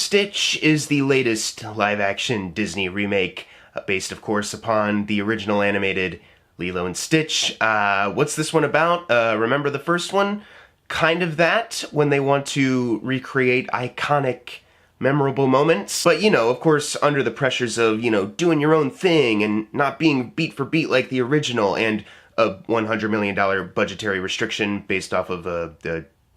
Stitch is the latest live-action Disney remake, based of course upon the original animated Lilo and Stitch. What's this one about? Remember the first one? Kind of that, when they want to recreate iconic, memorable moments. But, of course, under the pressures of, doing your own thing and not being beat for beat like the original, and a $100 million budgetary restriction based off of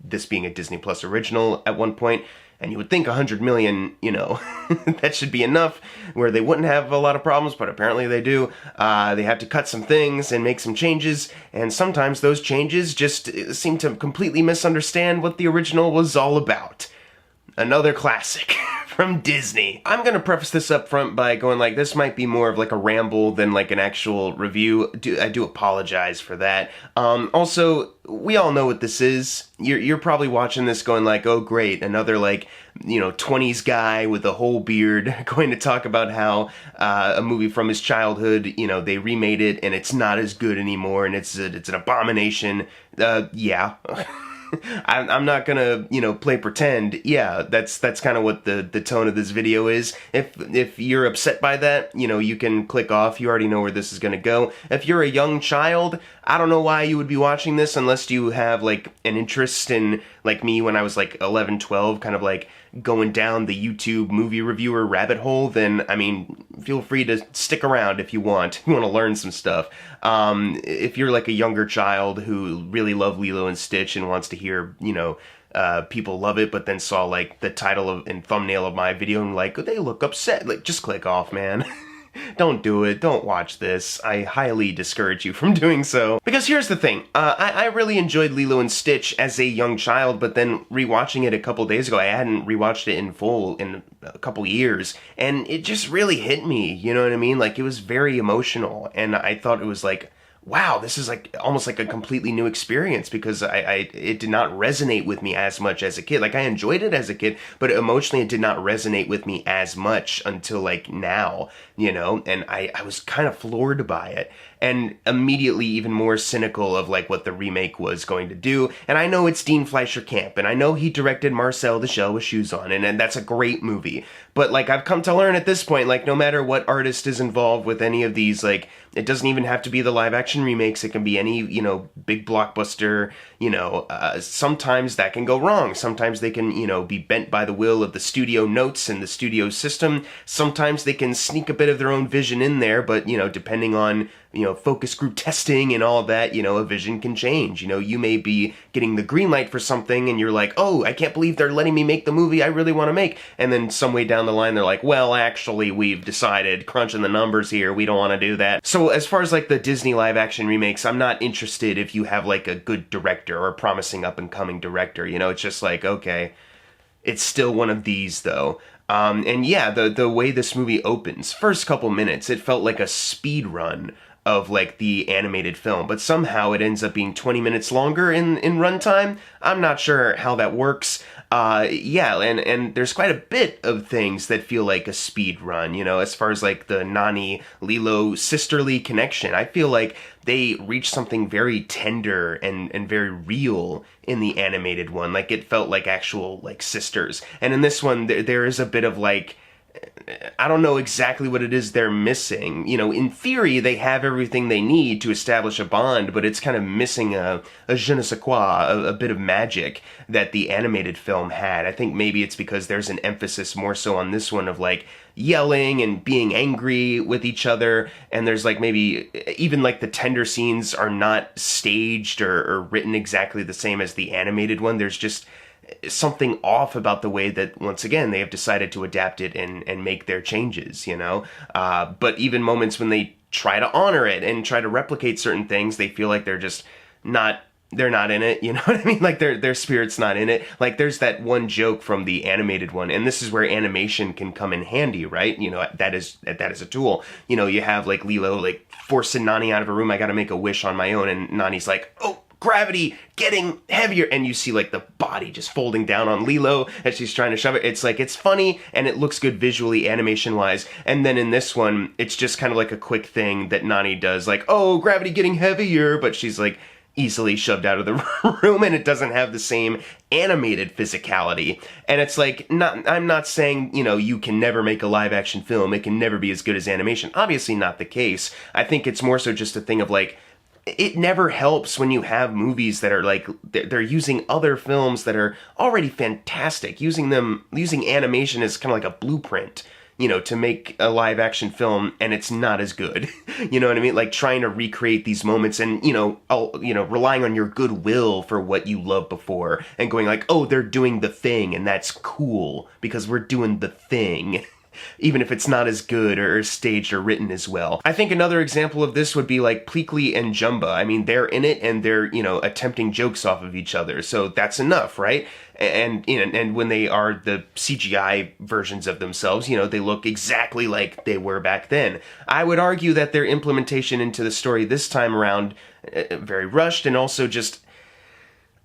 this being a Disney Plus original at one point. And you would think 100 million, that should be enough, where they wouldn't have a lot of problems, but apparently they do. They have to cut some things and make some changes, and sometimes those changes just seem to completely misunderstand what the original was all about. Another classic from Disney. I'm gonna preface this up front by going like, this might be more of like a ramble than like an actual review. I do apologize for that. Also, we all know what this is. You're probably watching this going like, oh great, another like, 20s guy with a whole beard going to talk about how a movie from his childhood, they remade it and it's not as good anymore and it's an abomination. Yeah. I'm not gonna, play pretend. Yeah, that's kind of what the tone of this video is. If you're upset by that, you can click off. You already know where this is gonna go. If you're a young child, I don't know why you would be watching this unless you have, like, an interest in, like me when I was, like, 11, 12, kind of, like, going down the YouTube movie reviewer rabbit hole, then, I mean, feel free to stick around if you want. You want to learn some stuff. If you're, like, a younger child who really love Lilo and Stitch and wants to hear, people love it, but then saw, like, the title and thumbnail of my video and, like, they look upset, like, just click off, man. Don't do it. Don't watch this. I highly discourage you from doing so. Because here's the thing. I really enjoyed Lilo and Stitch as a young child, but then rewatching it a couple days ago, I hadn't rewatched it in full in a couple years, and it just really hit me, you know what I mean? Like, it was very emotional, and I thought it was like, wow, this is like almost like a completely new experience, because it did not resonate with me as much as a kid. Like, I enjoyed it as a kid, but emotionally it did not resonate with me as much until like now, and I was kind of floored by it, and immediately even more cynical of like what the remake was going to do. And I know it's Dean Fleischer Camp, and I know he directed Marcel the Shell with Shoes On, and that's a great movie. But like, I've come to learn at this point, like, no matter what artist is involved with any of these, like, it doesn't even have to be the live action remakes. It can be any, big blockbuster, sometimes that can go wrong. Sometimes they can, be bent by the will of the studio notes and the studio system. Sometimes they can sneak a bit of their own vision in there, but, depending on, focus group testing and all of that, a vision can change. You may be getting the green light for something and you're like, oh, I can't believe they're letting me make the movie I really want to make. And then some way down the line, they're like, well, actually, we've decided, crunching the numbers here, we don't want to do that. So as far as like the Disney live action remakes, I'm not interested if you have like a good director or a promising up and coming director. It's just like, okay, it's still one of these though. And yeah, the way this movie opens, first couple minutes, it felt like a speed run of like the animated film, but somehow it ends up being 20 minutes longer in runtime. I'm not sure how that works. Yeah, and there's quite a bit of things that feel like a speed run, as far as like the Nani-Lilo sisterly connection. I feel like they reached something very tender and very real in the animated one. Like, it felt like actual like sisters. And in this one, there is a bit of like, I don't know exactly what it is they're missing. In theory, they have everything they need to establish a bond, but it's kind of missing a je ne sais quoi, a bit of magic that the animated film had. I think maybe it's because there's an emphasis more so on this one of like yelling and being angry with each other, and there's like maybe even like the tender scenes are not staged or written exactly the same as the animated one. There's just something off about the way that, once again, they have decided to adapt it and make their changes, but even moments when they try to honor it and try to replicate certain things, they feel like they're not in it, you know what I mean? Like, their spirit's not in it. Like, there's that one joke from the animated one, and this is where animation can come in handy, right? That is a tool. You have, like, Lilo, like, forcing Nani out of a room, I gotta make a wish on my own, and Nani's like, oh, gravity getting heavier, and you see like the body just folding down on Lilo as she's trying to shove it. It's like, it's funny and it looks good visually, animation wise. And then in this one, it's just kind of like a quick thing that Nani does, like, oh, gravity getting heavier, but she's like easily shoved out of the room, and it doesn't have the same animated physicality. And it's like, I'm not saying, you can never make a live action film, it can never be as good as animation. Obviously not the case. I think it's more so just a thing of like, it never helps when you have movies that are like, they're using other films that are already fantastic, using animation as kind of like a blueprint, to make a live action film, and it's not as good. You know what I mean? Like trying to recreate these moments and, relying on your goodwill for what you loved before and going like, oh, they're doing the thing and that's cool because we're doing the thing. Even if it's not as good or staged or written as well. I think another example of this would be like Pleakley and Jumba. I mean, they're in it and they're, attempting jokes off of each other. So that's enough, right? And when they are the CGI versions of themselves, they look exactly like they were back then. I would argue that their implementation into the story this time around, very rushed and also just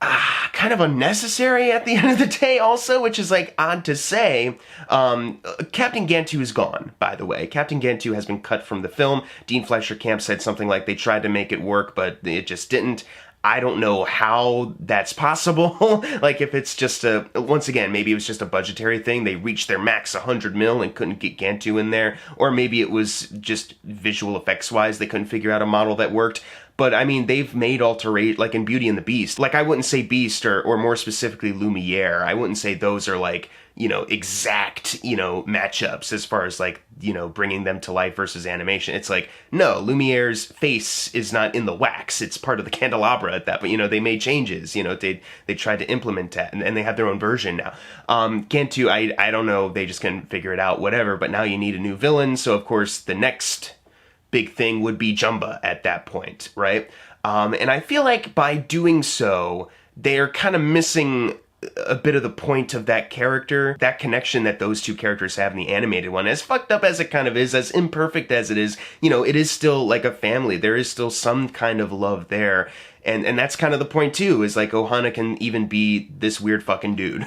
kind of unnecessary at the end of the day also, which is like odd to say. Captain Gantu is gone, by the way. Captain Gantu has been cut from the film. Dean Fleischer Camp said something like they tried to make it work, but it just didn't. I don't know how that's possible. Like if it's just once again, maybe it was just a budgetary thing. They reached their max 100 mil and couldn't get Gantu in there. Or maybe it was just visual effects wise, they couldn't figure out a model that worked. But I mean, they've made like in Beauty and the Beast. Like I wouldn't say Beast or more specifically Lumiere. I wouldn't say those are like, exact, matchups as far as like, bringing them to life versus animation. It's like, no, Lumiere's face is not in the wax. It's part of the candelabra at that, but they made changes, they tried to implement that and they have their own version now. Gantu, I don't know, they just couldn't figure it out, whatever, but now you need a new villain. So of course the next big thing would be Jumba at that point, right? And I feel like by doing so, they're kind of missing a bit of the point of that character, that connection that those two characters have in the animated one. As fucked up as it kind of is, as imperfect as it is, it is still like a family. There is still some kind of love there. And that's kind of the point too, is like Ohana can even be this weird fucking dude.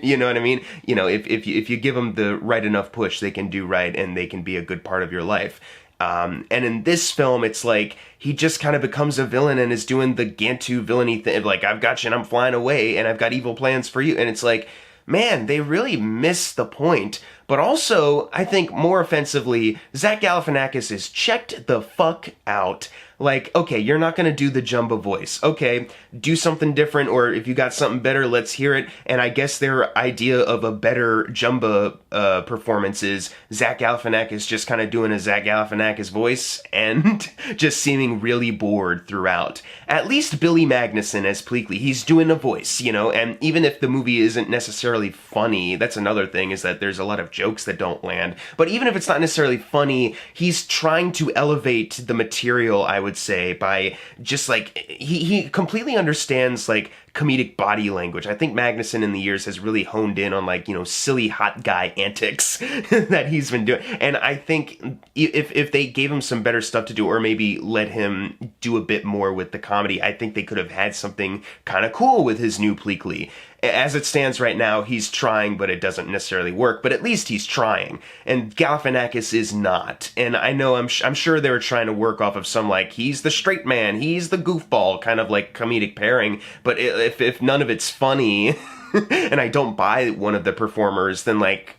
You know what I mean? If you give them the right enough push, they can do right and they can be a good part of your life. And in this film, it's like he just kind of becomes a villain and is doing the Gantu villainy thing. Like, I've got you and I'm flying away and I've got evil plans for you. And it's like, man, they really miss the point. But also, I think more offensively, Zach Galifianakis is checked the fuck out. Like, okay, you're not going to do the Jumba voice. Okay, do something different, or if you got something better, let's hear it. And I guess their idea of a better Jumba performance is Zach Galifianakis just kind of doing a Zach Galifianakis voice and just seeming really bored throughout. At least Billy Magnuson as Pleakley, he's doing a voice, and even if the movie isn't necessarily funny, that's another thing, is that there's a lot of jokes that don't land. But even if it's not necessarily funny, he's trying to elevate the material, I would say, by just like, he completely understands like comedic body language. I think Magnuson in the years has really honed in on like, silly hot guy antics that he's been doing. And I think if they gave him some better stuff to do, or maybe let him do a bit more with the comedy, I think they could have had something kind of cool with his new Pleakley. As it stands right now, he's trying, but it doesn't necessarily work. But at least he's trying. And Galifianakis is not. And I know, I'm sure they were trying to work off of some, like, he's the straight man, he's the goofball, kind of like comedic pairing. But if none of it's funny, and I don't buy one of the performers, then, like,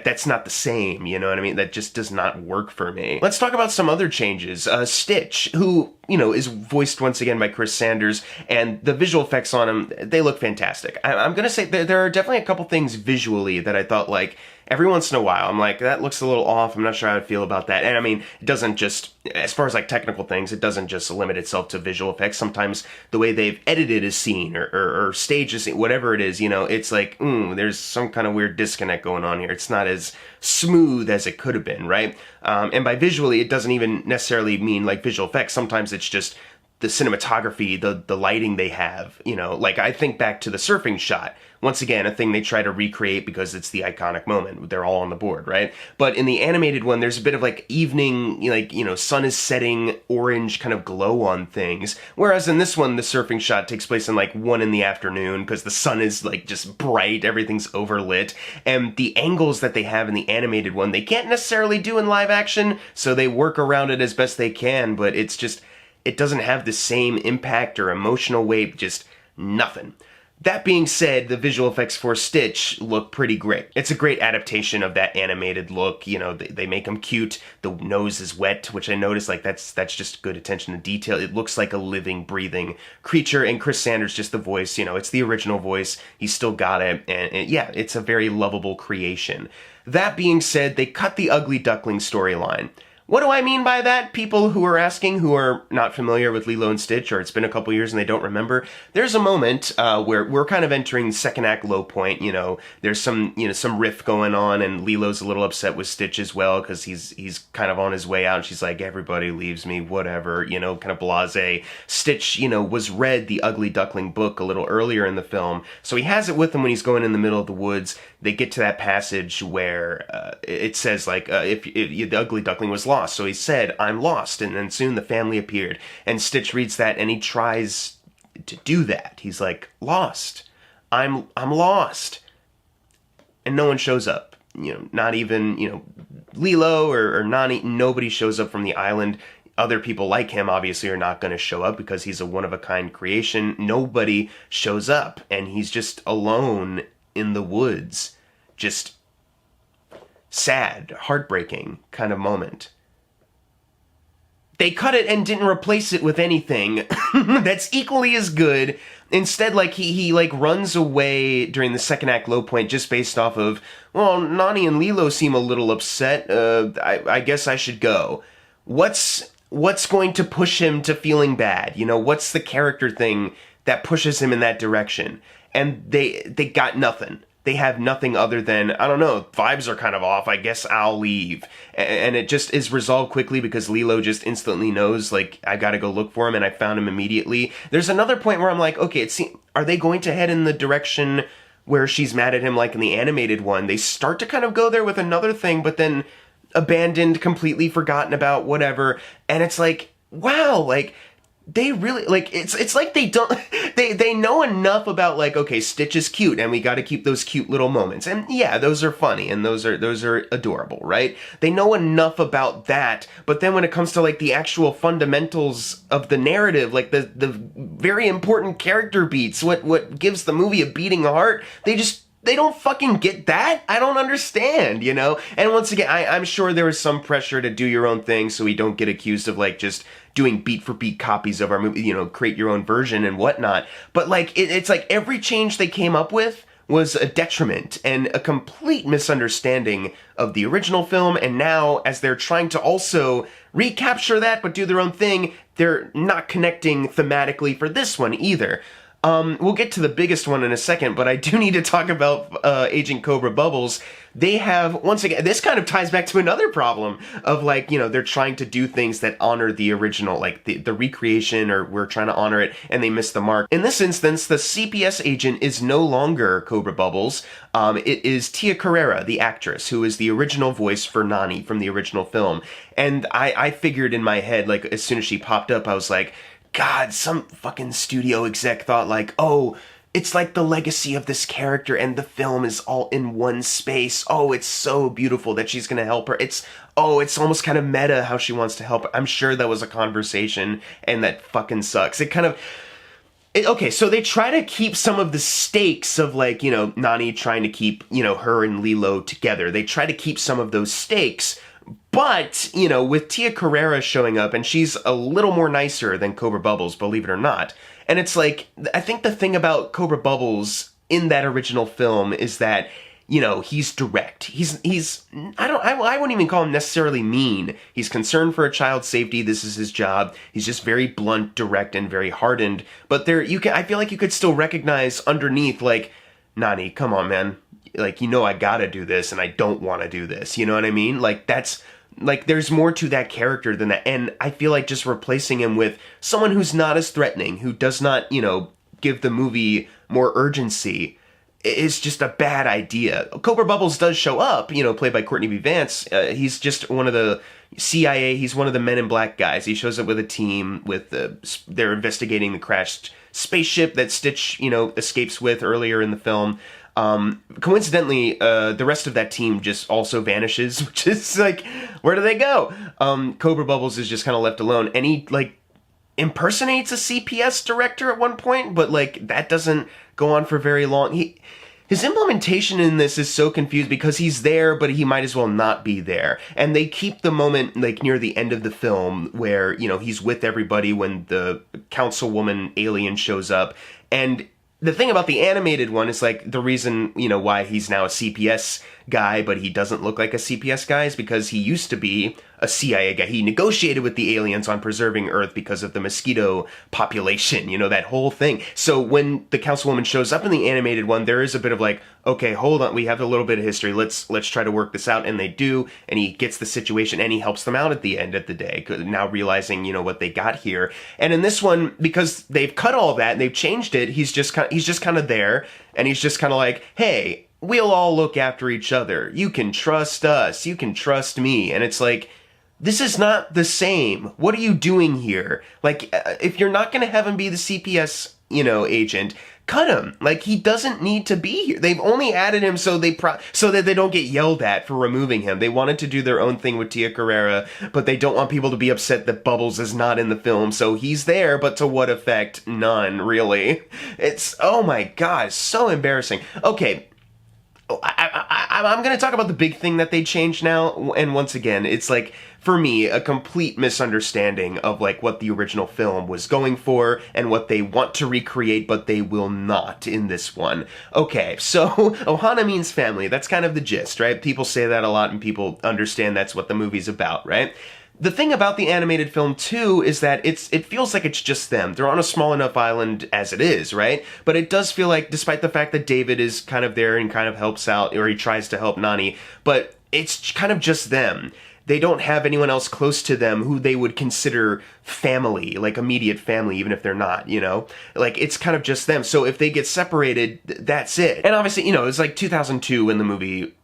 that's not the same, you know what I mean? That just does not work for me. Let's talk about some other changes. Stitch, who, is voiced once again by Chris Sanders, and the visual effects on him, they look fantastic. I'm gonna say there are definitely a couple things visually that I thought, like, every once in a while, I'm like, that looks a little off, I'm not sure how I feel about that. And I mean, it doesn't just, as far as like technical things, it doesn't just limit itself to visual effects. Sometimes the way they've edited a scene or staged a scene, whatever it is, it's like, there's some kind of weird disconnect going on here. It's not as smooth as it could have been, right? And by visually, it doesn't even necessarily mean like visual effects. Sometimes it's just the cinematography, the lighting they have, like I think back to the surfing shot. Once again, a thing they try to recreate because it's the iconic moment. They're all on the board, right? But in the animated one, there's a bit of like evening, like, sun is setting, orange kind of glow on things. Whereas in this one, the surfing shot takes place in like 1 PM because the sun is like just bright, everything's overlit. And the angles that they have in the animated one, they can't necessarily do in live action, so they work around it as best they can, but it's just, it doesn't have the same impact or emotional weight, just nothing. That being said, the visual effects for Stitch look pretty great. It's a great adaptation of that animated look. You know, they make him cute. The nose is wet, which I noticed, like, that's just good attention to detail. It looks like a living, breathing creature, and Chris Sanders, just the voice, you know, it's the original voice. He's still got it, and yeah, it's a very lovable creation. That being said, they cut the Ugly Duckling storyline. What do I mean by that? People who are asking, who are not familiar with Lilo and Stitch, or it's been a couple years and they don't remember, there's a moment where we're kind of entering the second act low point. You know, there's some riff going on, and Lilo's a little upset with Stitch as well, because he's kind of on his way out, and she's like, everybody leaves me, whatever, you know, kind of blasé. Stitch, you know, was read the Ugly Duckling book a little earlier in the film, so he has it with him when he's going in the middle of the woods. They get to that passage where it says, like, if the Ugly Duckling was lost. So he said, I'm lost, and then soon the family appeared. And Stitch reads that, and he tries to do that. He's like, lost. I'm lost. And no one shows up. You know, not even, you know, Lilo or Nani, nobody shows up from the island. Other people like him, obviously, are not going to show up because he's a one-of-a-kind creation. Nobody shows up, and he's just alone in the woods. Just sad, heartbreaking kind of moment. They cut it and didn't replace it with anything that's equally as good. Instead, like, he like runs away during the second act low point just based off of, well, Nani and Lilo seem a little upset. I guess I should go. What's going to push him to feeling bad? You know, what's the character thing that pushes him in that direction? And they got nothing. They have nothing other than, I don't know, vibes are kind of off, I guess I'll leave. And it just is resolved quickly because Lilo just instantly knows, like, I gotta go look for him, and I found him immediately. There's another point where I'm like, okay, are they going to head in the direction where she's mad at him like in the animated one? They start to kind of go there with another thing, but then abandoned, completely forgotten about, whatever. And it's like, wow, like, they really, like, it's like they don't, they know enough about, like, okay, Stitch is cute, and we gotta keep those cute little moments, and yeah, those are funny, and those are adorable, right? They know enough about that, but then when it comes to, like, the actual fundamentals of the narrative, like, the very important character beats, what gives the movie a beating heart, they don't fucking get that? I don't understand, you know? And once again, I'm sure there was some pressure to do your own thing so we don't get accused of, like, just doing beat-for-beat copies of our movie, you know, create your own version and whatnot. But, like, it's like every change they came up with was a detriment and a complete misunderstanding of the original film, and now, as they're trying to also recapture that but do their own thing, they're not connecting thematically for this one either. We'll get to the biggest one in a second, but I do need to talk about Agent Cobra Bubbles. They have, once again, this kind of ties back to another problem of, like, you know, they're trying to do things that honor the original, like the recreation, or we're trying to honor it, and they miss the mark. In this instance, the CPS agent is no longer Cobra Bubbles. It is Tia Carrera, the actress, who is the original voice for Nani from the original film. And I figured in my head, like, as soon as she popped up, I was like, God, some fucking studio exec thought, like, oh, it's like the legacy of this character and the film is all in one space. Oh, it's so beautiful that she's gonna help her. It's almost kind of meta how she wants to help her. I'm sure that was a conversation, and that fucking sucks. Okay, so they try to keep some of the stakes of, like, you know, Nani trying to keep, you know, her and Lilo together. They try to keep some of those stakes. But, you know, with Tia Carrera showing up, and she's a little more nicer than Cobra Bubbles, believe it or not. And it's like, I think the thing about Cobra Bubbles in that original film is that, you know, he's direct. I wouldn't even call him necessarily mean. He's concerned for a child's safety. This is his job. He's just very blunt, direct, and very hardened. But I feel like you could still recognize underneath, like, Nani, come on, man. Like, you know, I gotta do this, and I don't want to do this. You know what I mean? Like, there's more to that character than that. And I feel like just replacing him with someone who's not as threatening, who does not, you know, give the movie more urgency, is just a bad idea. Cobra Bubbles does show up, you know, played by Courtney B. Vance. He's just one of the CIA, he's one of the Men in Black guys. He shows up with a team they're investigating the crashed spaceship that Stitch, you know, escapes with earlier in the film. Coincidentally, the rest of that team just also vanishes, which is like, where do they go? Cobra Bubbles is just kind of left alone, and he, like, impersonates a CPS director at one point, but like that doesn't go on for very long. His implementation in this is so confused because he's there, but he might as well not be there. And they keep the moment, like, near the end of the film where, you know, he's with everybody when the councilwoman alien shows up. And the thing about the animated one is, like, the reason, you know, why he's now a CPS guy, but he doesn't look like a CPS guy is because he used to be a CIA guy. He negotiated with the aliens on preserving Earth because of the mosquito population, you know, that whole thing. So when the councilwoman shows up in the animated one, there is a bit of like, okay, hold on, we have a little bit of history, let's try to work this out, and they do, and he gets the situation, and he helps them out at the end of the day, now realizing, you know, what they got here. And in this one, because they've cut all that, and they've changed it, he's just kind of there, and he's just kind of like, hey, we'll all look after each other. You can trust us. You can trust me. And it's like, this is not the same. What are you doing here? Like, if you're not going to have him be the CPS, you know, agent, cut him. Like, he doesn't need to be here. They've only added him so that they don't get yelled at for removing him. They wanted to do their own thing with Tia Carrera, but they don't want people to be upset that Bubbles is not in the film. So he's there, but to what effect? None, really. It's, oh my God, so embarrassing. Okay. I'm going to talk about the big thing that they changed now, and once again, it's like, for me, a complete misunderstanding of like what the original film was going for and what they want to recreate, but they will not in this one. Okay, so Ohana means family. That's kind of the gist, right? People say that a lot, and people understand that's what the movie's about, right? The thing about the animated film, too, is that it feels like it's just them. They're on a small enough island as it is, right? But it does feel like, despite the fact that David is kind of there and kind of helps out, or he tries to help Nani, but it's kind of just them. They don't have anyone else close to them who they would consider family, like immediate family, even if they're not, you know? Like, it's kind of just them. So if they get separated, that's it. And obviously, you know, it's like 2002 when the movie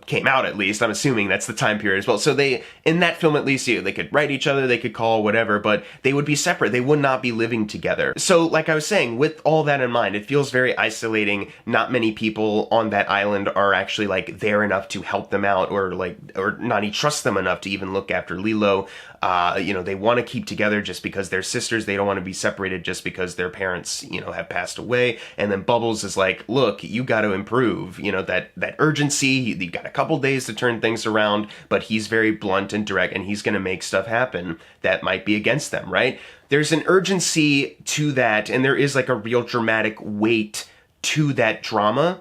came out, at least. I'm assuming that's the time period as well. So they, in that film at least, they could write each other, they could call, whatever, but they would be separate. They would not be living together. So, like I was saying, with all that in mind, it feels very isolating. Not many people on that island are actually, like, there enough to help them out, or Nani trusts them enough to even look after Lilo. You know, they want to keep together just because they're sisters. They don't want to be separated just because their parents, you know, have passed away. And then Bubbles is like, look, you got to improve, you know, that urgency. You've got a couple days to turn things around, but he's very blunt and direct, and he's going to make stuff happen that might be against them, right? There's an urgency to that, and there is like a real dramatic weight to that drama.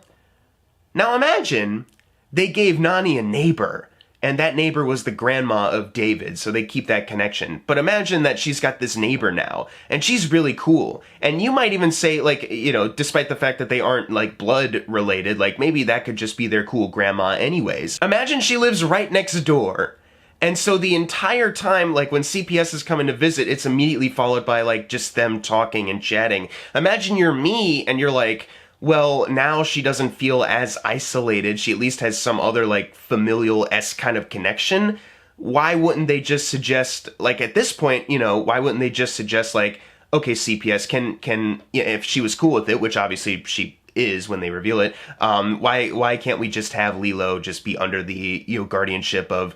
Now imagine they gave Nani a neighbor, and that neighbor was the grandma of David, so they keep that connection. But imagine that she's got this neighbor now, and she's really cool. And you might even say, like, you know, despite the fact that they aren't, like, blood related, like, maybe that could just be their cool grandma anyways. Imagine she lives right next door. And so the entire time, like, when CPS is coming to visit, it's immediately followed by, like, just them talking and chatting. Imagine you're me, and you're like, well, now she doesn't feel as isolated. She at least has some other, like, familial-esque kind of connection. Why wouldn't they just suggest, like, at this point, you know, why wouldn't they just suggest, like, okay, CPS, can yeah, if she was cool with it, which obviously she is when they reveal it, why can't we just have Lilo just be under the, you know, guardianship of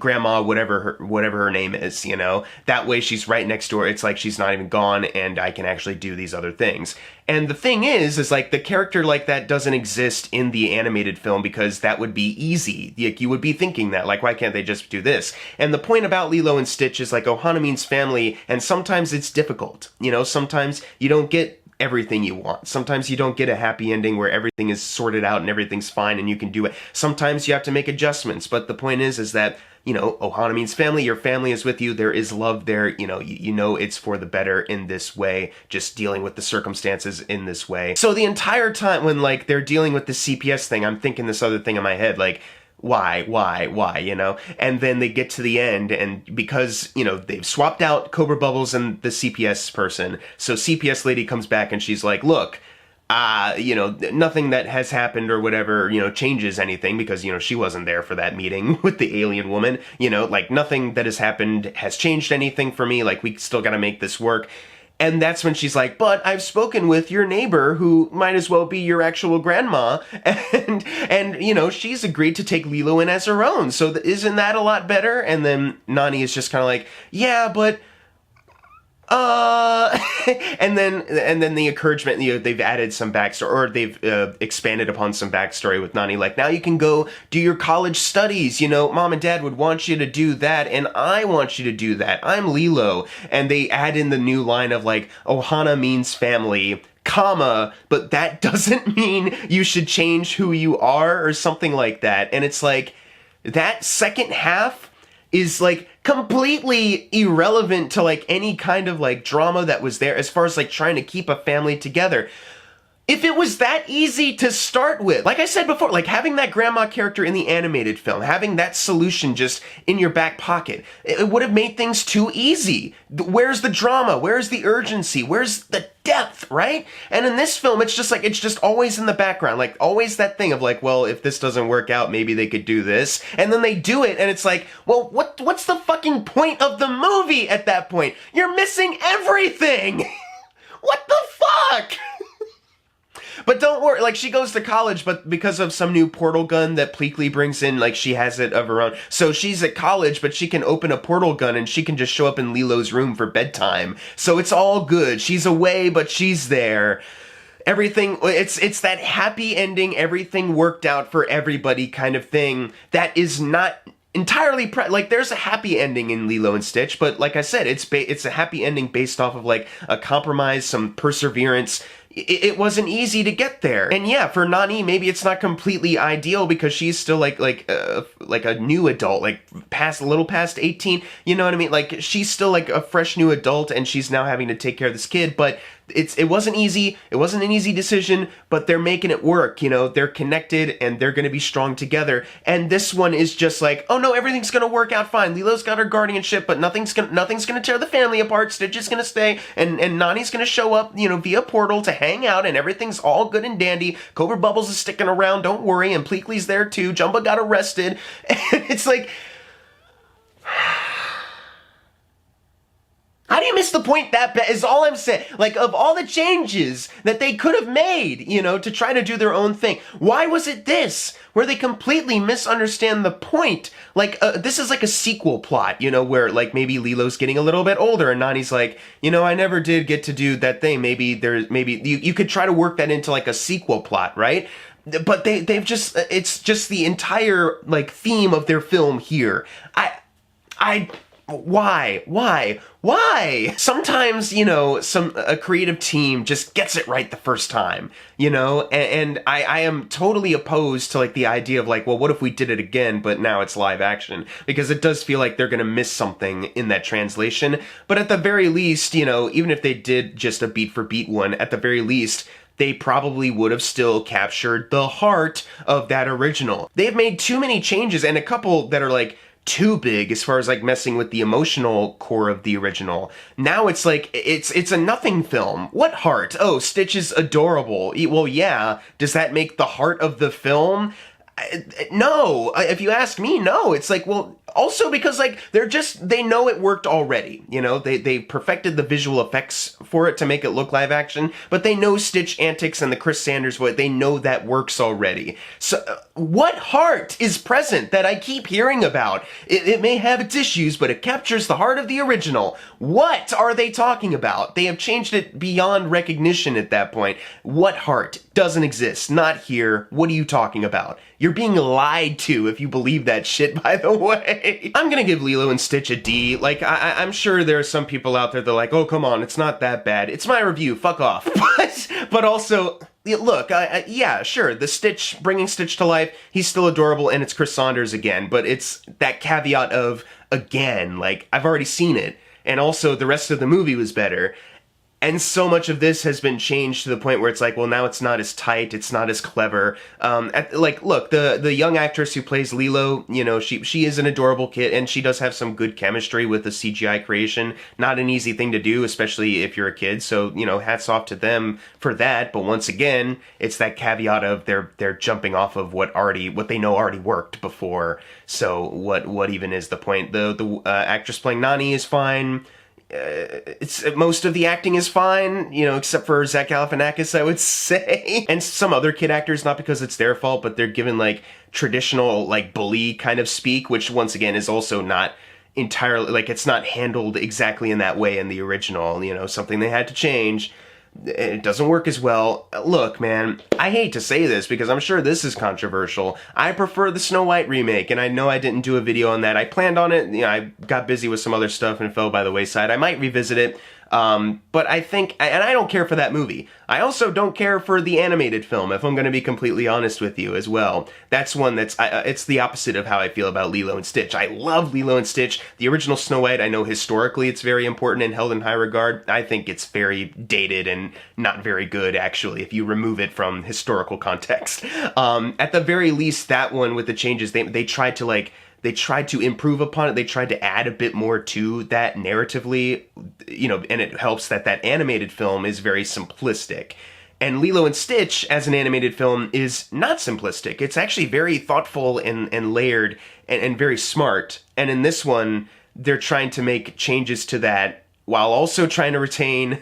grandma, whatever her name is, you know? That way she's right next door. It's like she's not even gone, and I can actually do these other things. And the thing is like, the character like that doesn't exist in the animated film because that would be easy. Like, you would be thinking that, like, why can't they just do this? And the point about Lilo and Stitch is, like, Ohana means family, and sometimes it's difficult. You know, sometimes you don't get everything you want. Sometimes you don't get a happy ending where everything is sorted out and everything's fine and you can do it. Sometimes you have to make adjustments, but the point is that, you know, Ohana means family, your family is with you, there is love there, you know it's for the better in this way, just dealing with the circumstances in this way. So the entire time when, like, they're dealing with the CPS thing, I'm thinking this other thing in my head, like, why, you know? And then they get to the end, and because, you know, they've swapped out Cobra Bubbles and the CPS person, so CPS lady comes back and she's like, look, you know, nothing that has happened or whatever, you know, changes anything because, you know, she wasn't there for that meeting with the alien woman, you know, like, nothing that has happened has changed anything for me, like, we still gotta make this work. And that's when she's like, but I've spoken with your neighbor who might as well be your actual grandma. And you know, she's agreed to take Lilo in as her own. So isn't that a lot better? And then Nani is just kind of like, yeah, but uh, and then the encouragement, they've added some backstory, or they've expanded upon some backstory with Nani. Like, now you can go do your college studies. Mom and dad would want you to do that, and I want you to do that. I'm LILO. And they add in the new line of like, Ohana means family, comma, but that doesn't mean you should change who you are, or something like that. And it's like, that second half is like completely irrelevant to like any kind of like drama that was there as far as like trying to keep a family together. If it was that easy to start with, like I said before, like having that grandma character in the animated film, having that solution just in your back pocket, it would have made things too easy. Where's the drama? Where's the urgency? Where's the depth, right? And in this film, it's just always in the background, like always that thing of like, well, if this doesn't work out, maybe they could do this. And then they do it, and it's like, well, what's the fucking point of the movie at that point? You're missing everything! What the fuck? But don't worry, like, she goes to college, but because of some new portal gun that Pleakley brings in, like, she has it of her own. So she's at college, but she can open a portal gun and she can just show up in LILO's room for bedtime. So it's all good. She's away, but she's there. Everything, it's that happy ending, everything worked out for everybody kind of thing that is not entirely like, there's a happy ending in Lilo and Stitch, but like I said, it's a happy ending based off of like a compromise, some perseverance. It wasn't easy to get there. And yeah, for Nani, maybe it's not completely ideal because she's still like a new adult, like a little past 18, you know what I mean? Like, she's still like a fresh new adult and she's now having to take care of this kid, but it wasn't easy. It wasn't an easy decision, but they're making it work, they're connected and they're gonna be strong together. And this one is just like, oh no, everything's gonna work out fine. Lilo's got her guardianship, but nothing's gonna tear the family apart. Stitch is gonna stay, and Nani's gonna show up, via portal to hang out, and everything's all good and dandy. Cobra Bubbles is sticking around, don't worry, and Pleakley's there too. Jumba got arrested. And it's like, how do you miss the point that bad is all I'm saying. Like, of all the changes that they could have made, to try to do their own thing, why was it this? Where they completely misunderstand the point. Like, this is like a sequel plot, where like maybe Lilo's getting a little bit older and Nani's like, I never did get to do that thing. Maybe you could try to work that into like a sequel plot, right? But it's just the entire like theme of their film here. Why? Sometimes, a creative team just gets it right the first time, and I am totally opposed to like the idea of like, well, what if we did it again, but now it's live action? Because it does feel like they're gonna miss something in that translation. But at the very least, even if they did just a beat for beat one, at the very least, they probably would have still captured the heart of that original. They've made too many changes, and a couple that are like too big as far as like messing with the emotional core of the original. Now it's like, it's a nothing film. What heart? Oh, Stitch is adorable. Well, yeah. Does that make the heart of the film? No. If you ask me, no. It's like, well, also because like they know it worked already. They perfected the visual effects for it to make it look live action, but they know Stitch antics and the Chris Sanders voice, they know that works already. So what heart is present that I keep hearing about? It may have its issues, but it captures the heart of the original. What are they talking about? They have changed it beyond recognition at that point. What heart? Doesn't exist. Not here. What are you talking about? You're being lied to if you believe that shit, by the way. I'm gonna give Lilo and Stitch a D. Like, I'm sure there are some people out there that are like, oh, come on, it's not that bad. It's my review, fuck off. But also, look, yeah, sure, bringing Stitch to life, he's still adorable, and it's Chris Saunders again, but it's that caveat of, again, like, I've already seen it, and also the rest of the movie was better. And so much of this has been changed to the point where it's like, well, now it's not as tight, it's not as clever. Look, the young actress who plays Lilo, she is an adorable kid, and she does have some good chemistry with the CGI creation. Not an easy thing to do, especially if you're a kid, so, hats off to them for that. But once again, it's that caveat of they're jumping off of what they know already worked before. So what even is the point? The actress playing Nani is fine. It's most of the acting is fine, except for Zach Galifianakis, I would say, and some other kid actors, not because it's their fault, but they're given like traditional like bully kind of speak, which once again is also not entirely, like, it's not handled exactly in that way in the original, you know, something they had to change. It doesn't work as well. Look, man, I hate to say this because I'm sure this is controversial. I prefer the Snow White remake, and I know I didn't do a video on that. I planned on it, you know, I got busy with some other stuff and fell by the wayside. I might revisit it, but I think, and I don't care for that movie. I also don't care for the animated film, if I'm going to be completely honest with you as well. That's one that's, it's the opposite of how I feel about Lilo and Stitch. I love Lilo and Stitch. The original Snow White, I know historically it's very important and held in high regard. I think it's very dated and not very good, actually, if you remove it from historical context. At the very least, that one with the changes, they tried to, like, they tried to improve upon it. They tried to add a bit more to that narratively, you know, and it helps that that animated film is very simplistic. And Lilo and Stitch, as an animated film, is not simplistic. It's actually very thoughtful and layered and very smart. And in this one, they're trying to make changes to that while also trying to retain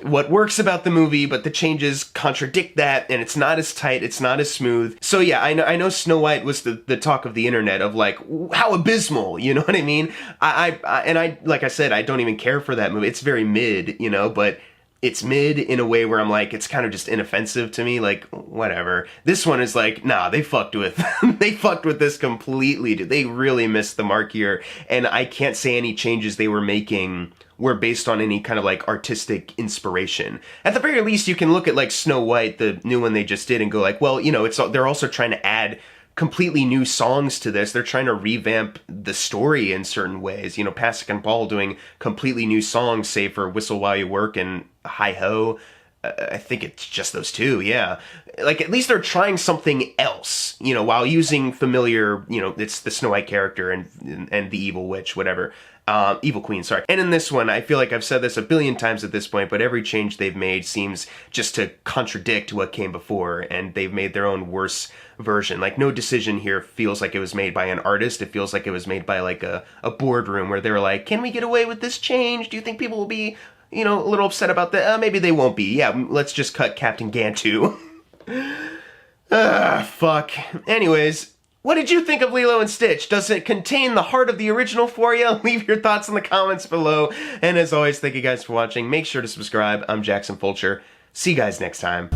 what works about the movie, but the changes contradict that, and it's not as tight, it's not as smooth. So yeah, I know Snow White was the talk of the internet of, like, how abysmal, you know what I mean? I like I said, I don't even care for that movie. It's very mid, you know, but it's mid in a way where I'm like, it's kind of just inoffensive to me, like, whatever. This one is like, nah, they fucked with, they fucked with this completely, dude. They really missed the mark here, and I can't say any changes they were making were based on any kind of, like, artistic inspiration. At the very least, you can look at, like, Snow White, the new one they just did, and go like, well, you know, they're also trying to add completely new songs to this. They're trying to revamp the story in certain ways. You know, Pasek and Paul doing completely new songs, save for Whistle While You Work and Hi Ho. I think it's just those two, yeah. Like, at least they're trying something else, you know, while using familiar, you know, it's the Snow White character and the evil witch, whatever. Evil Queen, sorry. And in this one, I feel like I've said this a billion times at this point, but every change they've made seems just to contradict what came before, and they've made their own worse version. Like, no decision here feels like it was made by an artist. It feels like it was made by, like, a boardroom where they were like, can we get away with this change? Do you think people will be, you know, a little upset about that? Maybe they won't be. Yeah, let's just cut Captain Gantu. Fuck. Anyways, what did you think of Lilo and Stitch? Does it contain the heart of the original for you? Leave your thoughts in the comments below. And as always, thank you guys for watching. Make sure to subscribe. I'm Jackson Fulcher. See you guys next time.